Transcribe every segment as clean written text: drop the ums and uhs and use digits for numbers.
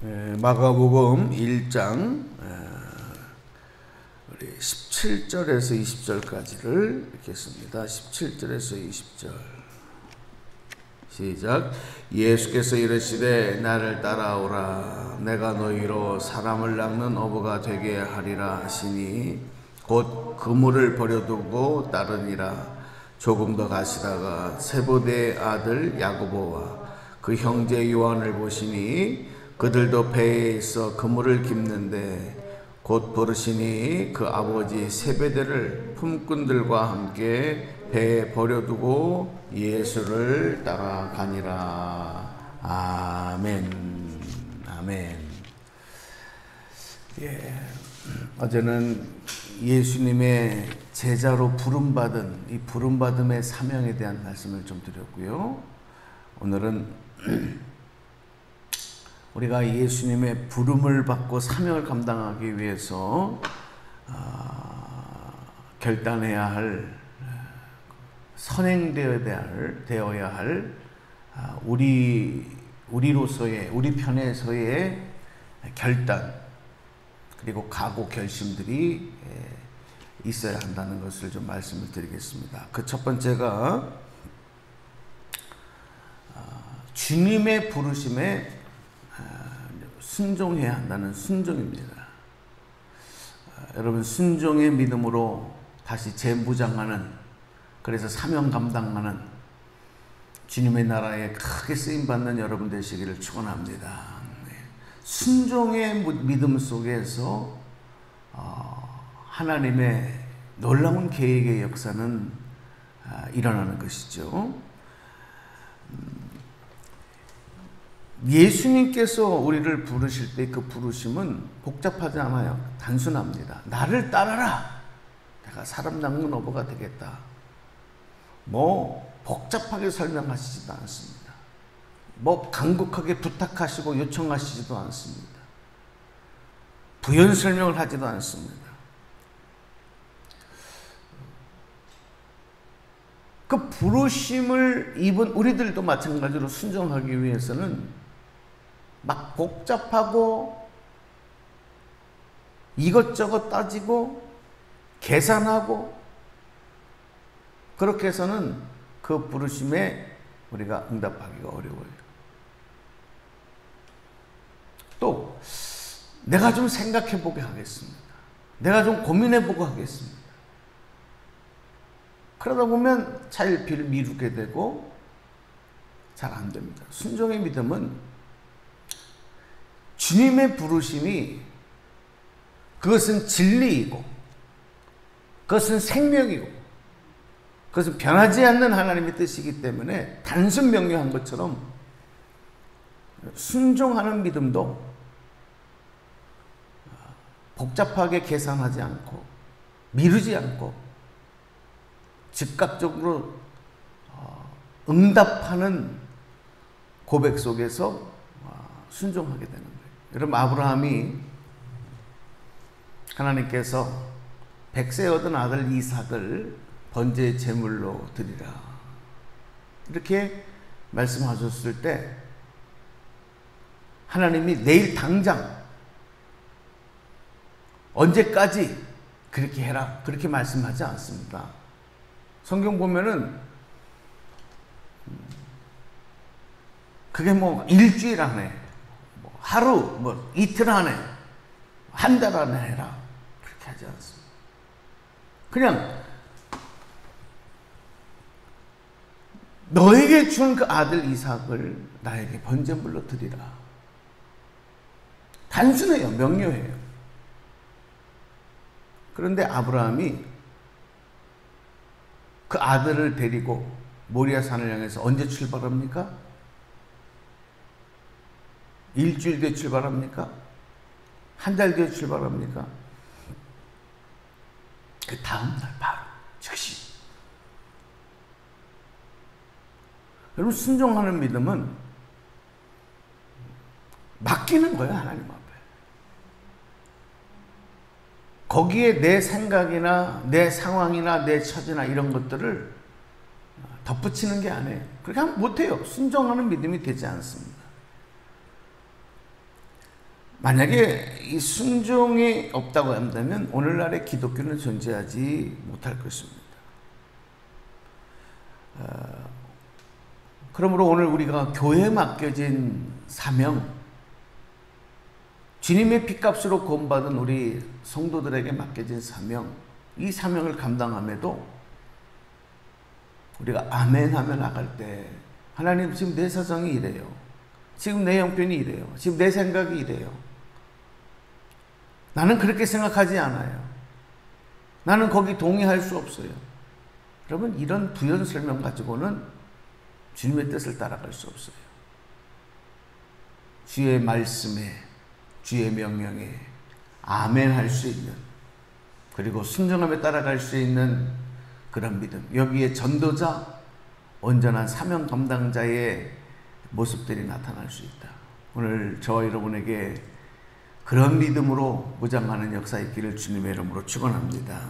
마가복음 1장 17절에서 20절까지를 읽겠습니다. 17절에서 20절 시작. 예수께서 이르시되 나를 따라오라. 내가 너희로 사람을 낚는 어부가 되게 하리라 하시니 곧 그물을 버려두고 따르니라. 조금 더 가시다가 세보대의 아들 야고보와 그 형제 요한을 보시니 그들도 배에 있어 그물을 깁는데 곧 부르시니 그 아버지 세베대를 품꾼들과 함께 배에 버려두고 예수를 따라가니라. 아멘. 아멘. 어제는 예수님의 제자로 부름받은 이 부름받음의 사명에 대한 말씀을 좀 드렸고요. 오늘은 우리가 예수님의 부름을 받고 사명을 감당하기 위해서 결단해야 할, 선행되어야 할 우리로서의, 우리 편에서의 결단 그리고 각오, 결심들이 있어야 한다는 것을 좀 말씀을 드리겠습니다. 그 첫 번째가 주님의 부르심에 순종해야 한다는 순종입니다. 여러분, 순종의 믿음으로 다시 재무장하는, 그래서 사명 감당하는 주님의 나라에 크게 쓰임받는 여러분 되시기를 축원합니다. 순종의 믿음 속에서 하나님의 놀라운 계획의 역사는 일어나는 것이죠. 예수님께서 우리를 부르실 때 그 부르심은 복잡하지 않아요. 단순합니다. 나를 따라라. 내가 사람 낚는 어부가 되겠다. 뭐 복잡하게 설명하시지도 않습니다. 뭐 간곡하게 부탁하시고 요청하시지도 않습니다. 부연 설명을 하지도 않습니다. 그 부르심을 입은 우리들도 마찬가지로 순종하기 위해서는 막 복잡하고 이것저것 따지고 계산하고 그렇게 해서는 그 부르심에 우리가 응답하기가 어려워요. 또 내가 좀 생각해 보게 하겠습니다. 내가 좀 고민해 보고 하겠습니다. 그러다 보면 차일피일 미루게 되고 잘 안 됩니다. 순종의 믿음은 주님의 부르심이 그것은 진리이고 그것은 생명이고 그것은 변하지 않는 하나님의 뜻이기 때문에 단순 명료한 것처럼 순종하는 믿음도 복잡하게 계산하지 않고 미루지 않고 즉각적으로 응답하는 고백 속에서 순종하게 되는 거예요. 여러분, 아브라함이 하나님께서 100세 얻은 아들 이삭을 번제의 제물로 드리라 이렇게 말씀하셨을 때 하나님이 내일 당장 언제까지 그렇게 해라 그렇게 말씀하지 않습니다. 성경 보면은 그게 뭐 일주일 안에 뭐 하루 뭐 이틀 안에 한 달 안에 해라 그렇게 하지 않습니다. 그냥 너에게 준 그 아들 이삭을 나에게 번제물로 드리라. 단순해요. 명료해요. 그런데 아브라함이 그 아들을 데리고 모리아산을 향해서 언제 출발합니까? 일주일 뒤에 출발합니까? 한 달 뒤에 출발합니까? 그 다음날 바로 즉시. 여러분, 순종하는 믿음은 맡기는 거예요. 하나님 앞에. 거기에 내 생각이나 내 상황이나 내 처지나 이런 것들을 덧붙이는 게 아니에요. 그렇게 하면 못해요. 순종하는 믿음이 되지 않습니다. 만약에 이 순종이 없다고 한다면 오늘날의 기독교는 존재하지 못할 것입니다. 그러므로 오늘 우리가 교회에 맡겨진 사명, 주님의 핏값으로 구원받은 우리 성도들에게 맡겨진 사명, 이 사명을 감당함에도 우리가 아멘 하며 나갈 때 하나님 지금 내 사정이 이래요. 지금 내 형편이 이래요. 지금 내 생각이 이래요. 나는 그렇게 생각하지 않아요. 나는 거기 동의할 수 없어요. 여러분, 이런 부연 설명 가지고는 주님의 뜻을 따라갈 수 없어요. 주의 말씀에, 주의 명령에 아멘 할 수 있는, 그리고 순종함에 따라갈 수 있는 그런 믿음, 여기에 전도자, 온전한 사명 감당자의 모습들이 나타날 수 있다. 오늘 저와 여러분에게 그런 믿음으로 무장하는 역사 있기를 주님의 이름으로 축원합니다.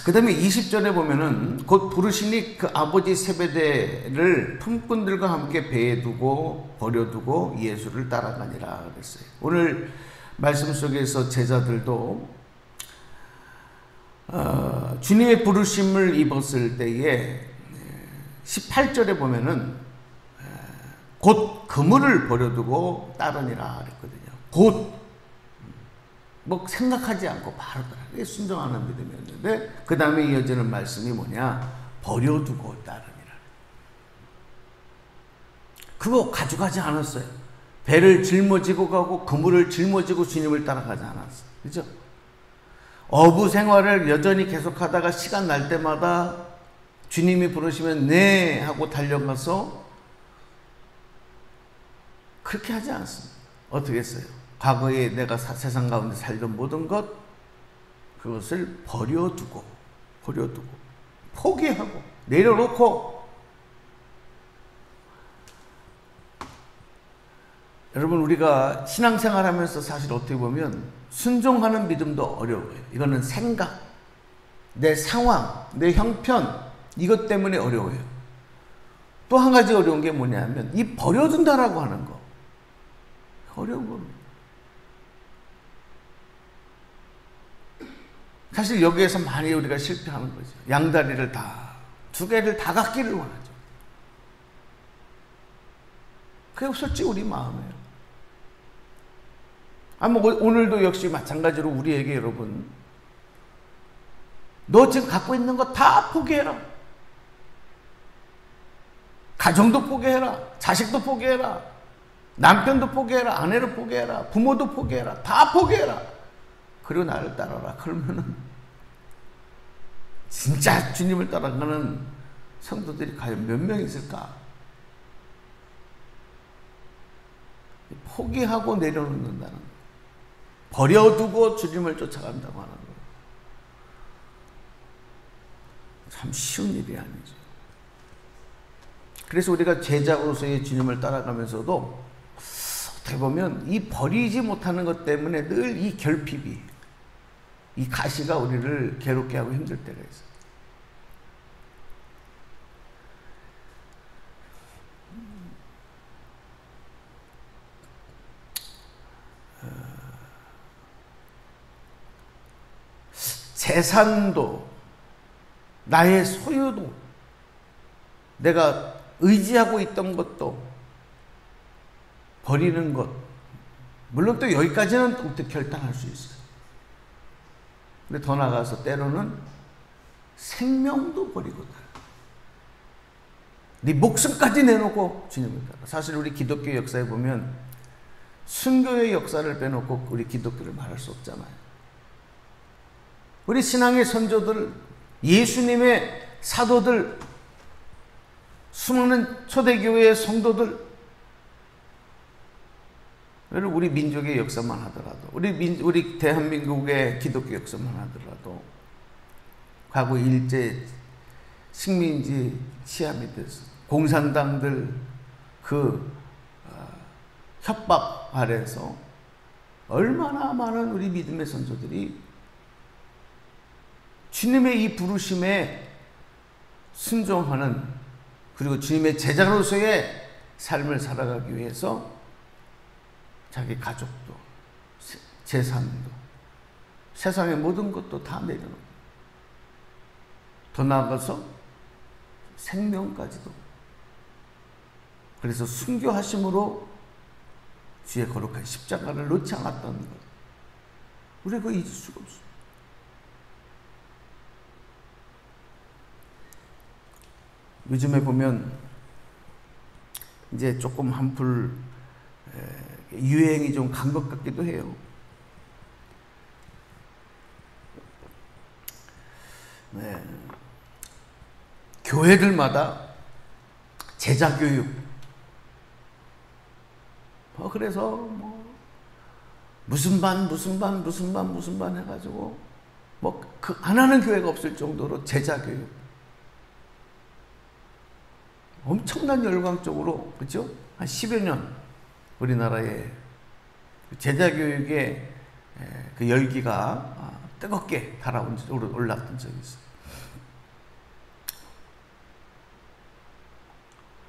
그 다음에 20절에 보면은 곧 부르시니 그 아버지 세베대를 품꾼들과 함께 배에 두고 버려두고 예수를 따라가니라 그랬어요. 오늘 말씀 속에서 제자들도 주님의 부르심을 입었을 때에 18절에 보면은 곧 그물을 버려두고 따르니라 그랬거든요. 곧 뭐 생각하지 않고 바로 따라 순종하는 믿음이었는데, 그 다음에 이어지는 말씀이 뭐냐? 버려두고 따르니라. 그거 가져가지 않았어요. 배를 짊어지고 가고 그물을 짊어지고 주님을 따라가지 않았어요. 그죠? 어부 생활을 여전히 계속하다가 시간 날 때마다 주님이 부르시면 네 하고 달려가서 그렇게 하지 않습니다. 어떻게 했어요? 과거에 내가 세상 가운데 살던 모든 것, 그것을 버려두고 포기하고 내려놓고. 여러분, 우리가 신앙생활 하면서 사실 어떻게 보면 순종하는 믿음도 어려워요. 이거는 생각, 내 상황, 내 형편, 이것 때문에 어려워요. 또 한 가지 어려운 게 뭐냐면 이 버려둔다라고 하는 거, 어려운 겁니다. 사실 여기에서 많이 우리가 실패하는 거죠. 양다리를 두 개를 다 갖기를 원하죠. 그게 솔직히 우리 마음이에요. 오늘도 역시 마찬가지로 우리에게 여러분, 너 지금 갖고 있는 거 다 포기해라. 가정도 포기해라. 자식도 포기해라. 남편도 포기해라. 아내를 포기해라. 부모도 포기해라. 다 포기해라. 그리고 나를 따라라. 그러면은 진짜 주님을 따라가는 성도들이 과연 몇 명 있을까? 포기하고 내려놓는다는 거, 버려두고 주님을 쫓아간다고 하는 거, 참 쉬운 일이 아니죠. 그래서 우리가 제자로서의 주님을 따라가면서도 어떻게 보면 이 버리지 못하는 것 때문에 늘 이 결핍이, 이 가시가 우리를 괴롭게 하고 힘들 때가 있어요. 재산도, 나의 소유도, 내가 의지하고 있던 것도 버리는 것, 물론 또 여기까지는 어떻게 결단할 수 있어요. 근데 더 나아가서 때로는 생명도 버리고 네 목숨까지 내놓고 주님을 따라. 사실 우리 기독교 역사에 보면 순교의 역사를 빼놓고 우리 기독교를 말할 수 없잖아요. 우리 신앙의 선조들, 예수님의 사도들, 수많은 초대교회의 성도들, 우리 민족의 역사만 하더라도, 우리 대한민국의 기독교 역사만 하더라도, 과거 일제 식민지 시함이 돼서 공산당들 그 협박 아래서 얼마나 많은 우리 믿음의 선조들이 주님의 이 부르심에 순종하는, 그리고 주님의 제자로서의 삶을 살아가기 위해서 자기 가족도, 재산도, 세상의 모든 것도 다 내려놓고, 더 나아가서 생명까지도. 그래서 순교하심으로 주의 거룩한 십자가를 놓지 않았다는 것, 우리가 그거 잊을 수가 없어요. 요즘에 보면 이제 조금 한풀 유행이 좀 간 것 같기도 해요. 네. 교회들마다 제자교육, 그래서 뭐 무슨 반 해가지고 뭐 그 안 하는 교회가 없을 정도로 제자교육 엄청난 열광적으로, 그렇죠? 한 10여 년 우리나라의 제자교육의 그 열기가 뜨겁게 올랐던 적이 있어요.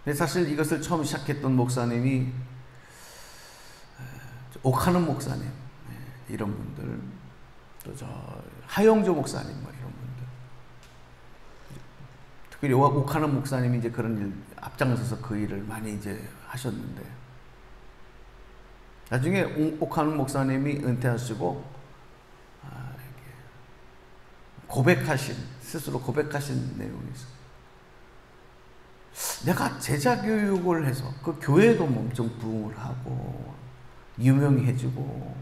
근데 사실 이것을 처음 시작했던 목사님이 옥하는 목사님, 이런 분들, 또 저 하영조 목사님, 뭐 이런 분들, 특히 옥하는 목사님이 이제 그런 일 앞장서서 그 일을 많이 이제 하셨는데, 나중에 옥하는 목사님이 은퇴하시고 스스로 고백하신 내용이 있어요. 내가 제자 교육을 해서 그 교회도 엄청 부흥을 하고 유명해지고,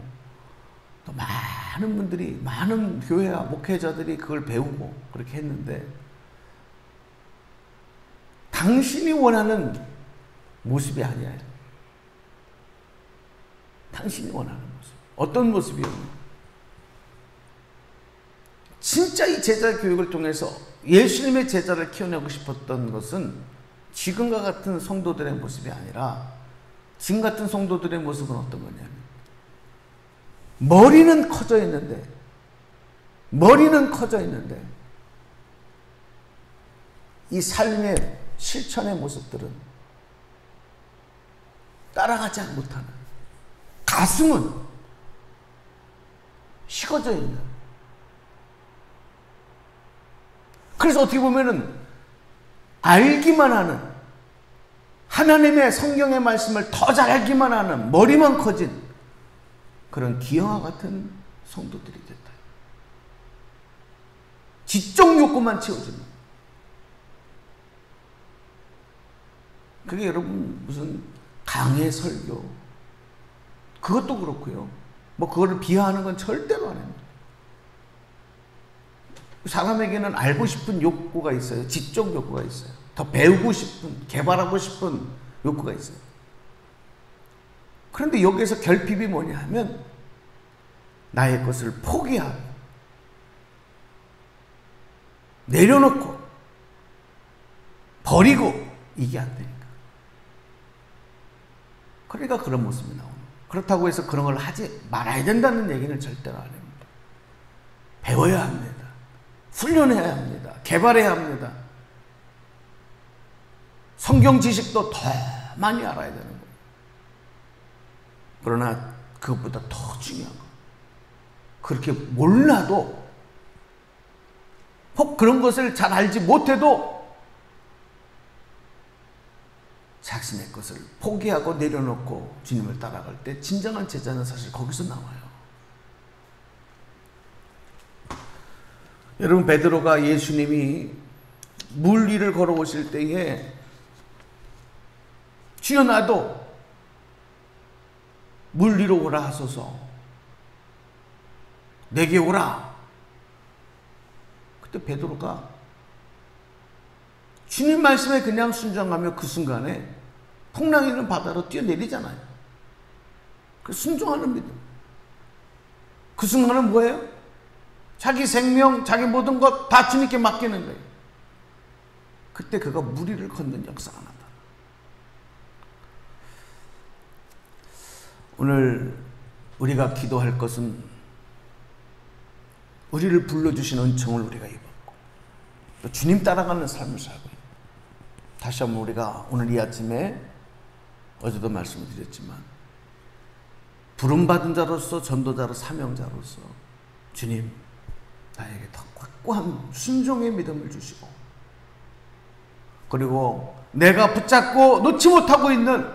또 많은 분들이, 많은 교회와 목회자들이 그걸 배우고 그렇게 했는데, 당신이 원하는 모습이 아니에요. 당신이 원하는 모습. 어떤 모습이었나요? 진짜 이 제자 교육을 통해서 예수님의 제자를 키워내고 싶었던 것은 지금과 같은 성도들의 모습이 아니라, 지금 같은 성도들의 모습은 어떤 거냐면, 머리는 커져 있는데 이 삶의 실천의 모습들은 따라가지 못하는, 가슴은 식어져 있는. 그래서 어떻게 보면은 알기만 하는, 하나님의 성경의 말씀을 더 잘 알기만 하는, 머리만 커진 그런 기형아 같은 성도들이 됐다. 지적 욕구만 채워지는. 그게 여러분 무슨 강의 설교, 그것도 그렇고요. 뭐 그거를 비하하는 건 절대로 안 합니다. 사람에게는 알고 싶은 욕구가 있어요. 지적 욕구가 있어요. 더 배우고 싶은, 개발하고 싶은 욕구가 있어요. 그런데 여기에서 결핍이 뭐냐 하면, 나의 것을 포기하고 내려놓고 버리고, 이게 안 되니까. 그러니까 그런 모습이 나오는 거예요. 그렇다고 해서 그런 걸 하지 말아야 된다는 얘기는 절대로 안 합니다. 배워야 합니다. 훈련해야 합니다. 개발해야 합니다. 성경 지식도 더 많이 알아야 되는 거예요. 그러나 그것보다 더 중요한 거, 그렇게 몰라도, 혹 그런 것을 잘 알지 못해도 자신의 것을 포기하고 내려놓고 주님을 따라갈 때 진정한 제자는 사실 거기서 나와요. 여러분, 베드로가 예수님이 물 위를 걸어오실 때에 주여 나도 물 위로 오라 하소서, 내게 오라. 그때 베드로가 주님 말씀에 그냥 순종하며 그 순간에 풍랑 있는 바다로 뛰어내리잖아요. 그 순종하는 믿음. 그 순간은 뭐예요? 자기 생명, 자기 모든 것 다 주님께 맡기는 거예요. 그때 그가 물 위를 걷는 역사가 나다. 오늘 우리가 기도할 것은, 우리를 불러주신 은총을 우리가 입었고 또 주님 따라가는 삶을 살고 있고, 다시 한번 우리가 오늘 이 아침에, 어제도 말씀을 드렸지만, 부름받은 자로서, 전도자로, 사명자로서 주님 나에게 더 확고한 순종의 믿음을 주시고, 그리고 내가 붙잡고 놓지 못하고 있는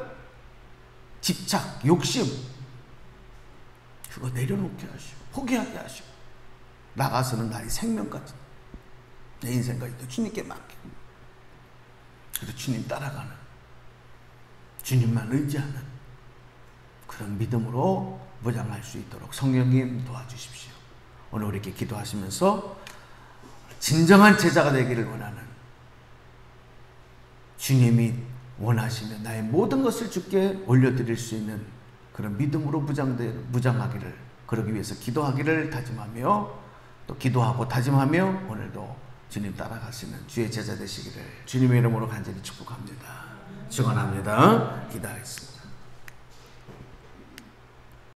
집착, 욕심, 그거 내려놓게 하시고 포기하게 하시고 나가서는 나의 생명까지, 내 인생까지 주님께 맡기고, 그래서 주님 따라가는, 주님만 의지하는 그런 믿음으로 무장할 수 있도록 성령님 도와주십시오. 오늘 이렇게 기도하시면서 진정한 제자가 되기를 원하는, 주님이 원하시면 나의 모든 것을 주께 올려드릴 수 있는 그런 믿음으로 무장하기를, 그러기 위해서 기도하기를 다짐하며, 또 기도하고 다짐하며 오늘도 주님 따라가시는 주의 제자 되시기를 주님의 이름으로 간절히 축복합니다. 축원합니다. 기도하겠습니다.